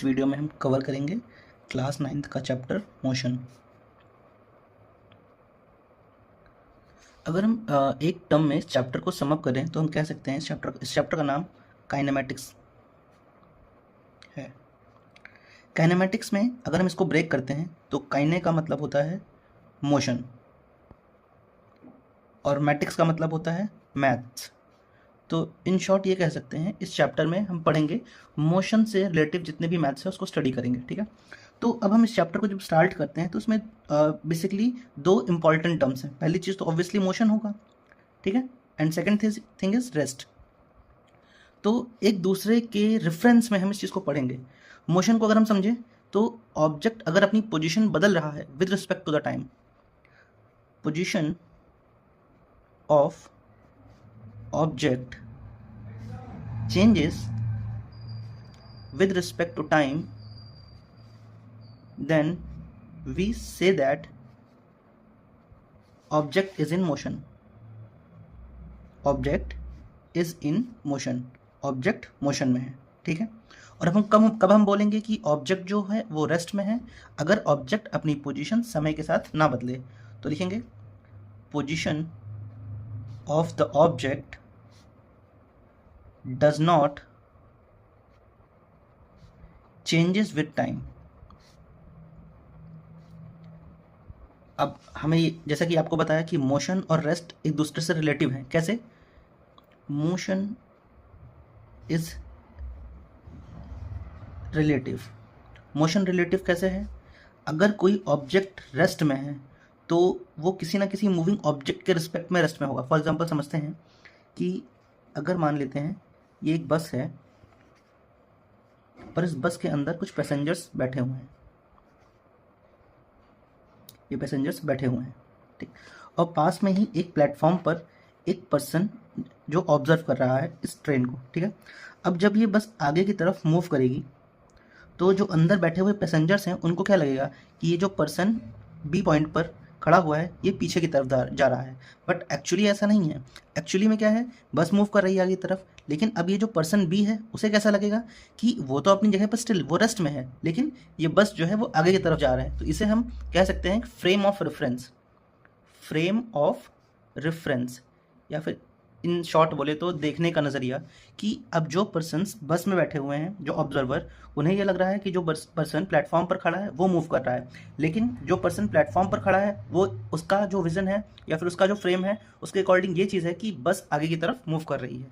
इस वीडियो में हम कवर करेंगे क्लास 9th का चैप्टर मोशन। अगर हम एक टर्म में इस चैप्टर को सम अप करें तो हम कह सकते हैं इस चैप्टर का नाम काइनेमैटिक्स है। काइनेमैटिक्स में अगर हम इसको ब्रेक करते हैं तो काइने का मतलब होता है मोशन और मैटिक्स का मतलब होता है मैथ्स। तो इन शॉर्ट ये कह सकते हैं इस चैप्टर में हम पढ़ेंगे मोशन से रिलेटिव जितने भी मैथ्स है उसको स्टडी करेंगे, ठीक है। तो अब हम इस चैप्टर को जब स्टार्ट करते हैं तो इसमें बेसिकली दो इंपॉर्टेंट टर्म्स हैं। पहली चीज़ तो ऑब्वियसली मोशन होगा, ठीक है, and second thing is rest. तो एक दूसरे के रेफरेंस में हम इस चीज़ को पढ़ेंगे। मोशन को अगर हम समझें तो ऑब्जेक्ट अगर अपनी पोजीशन बदल रहा है with respect to the time, position of object changes with respect to time, then we say that object is in motion. Object is in motion. Object motion में है, ठीक है। और अब हम कब हम बोलेंगे कि ऑब्जेक्ट जो है वो रेस्ट में है, अगर ऑब्जेक्ट अपनी पोजीशन समय के साथ ना बदले। तो लिखेंगे position of the object does not changes with time। अब हमें जैसा कि आपको बताया कि मोशन और रेस्ट एक दूसरे से रिलेटिव हैं। कैसे? Motion is relative. Motion relative कैसे है? अगर कोई ऑब्जेक्ट रेस्ट में है तो वो किसी ना किसी मूविंग ऑब्जेक्ट के रिस्पेक्ट में रेस्ट में होगा। फॉर एग्जांपल समझते हैं कि अगर मान लेते हैं ये एक बस है पर इस बस के अंदर कुछ पैसेंजर्स बैठे हुए हैं, ये पैसेंजर्स बैठे हुए हैं, ठीक। और पास में ही एक प्लेटफॉर्म पर एक पर्सन जो ऑब्जर्व कर रहा है इस ट्रेन को, ठीक है। अब जब ये बस आगे की तरफ मूव करेगी तो जो अंदर बैठे हुए पैसेंजर्स हैं उनको क्या लगेगा कि ये जो पर्सन बी पॉइंट पर खड़ा हुआ है ये पीछे की तरफ जा रहा है, बट एक्चुअली ऐसा नहीं है। एक्चुअली में क्या है, बस मूव कर रही है आगे की तरफ, लेकिन अब ये जो पर्सन बी है उसे कैसा लगेगा कि वो तो अपनी जगह पर स्टिल वो रेस्ट में है, लेकिन ये बस जो है वो आगे की तरफ जा रहा है। तो इसे हम कह सकते हैं frame of reference, frame of reference, या फिर इन शॉर्ट बोले तो देखने का नज़रिया। कि अब जो पर्सन्स बस में बैठे हुए हैं, जो ऑब्जर्वर, उन्हें ये लग रहा है कि जो पर्सन प्लेटफॉर्म पर खड़ा है वो मूव कर रहा है, लेकिन जो पर्सन प्लेटफॉर्म पर खड़ा है वो उसका जो विज़न है या फिर उसका जो फ्रेम है उसके अकॉर्डिंग ये चीज़ है कि बस आगे की तरफ मूव कर रही है।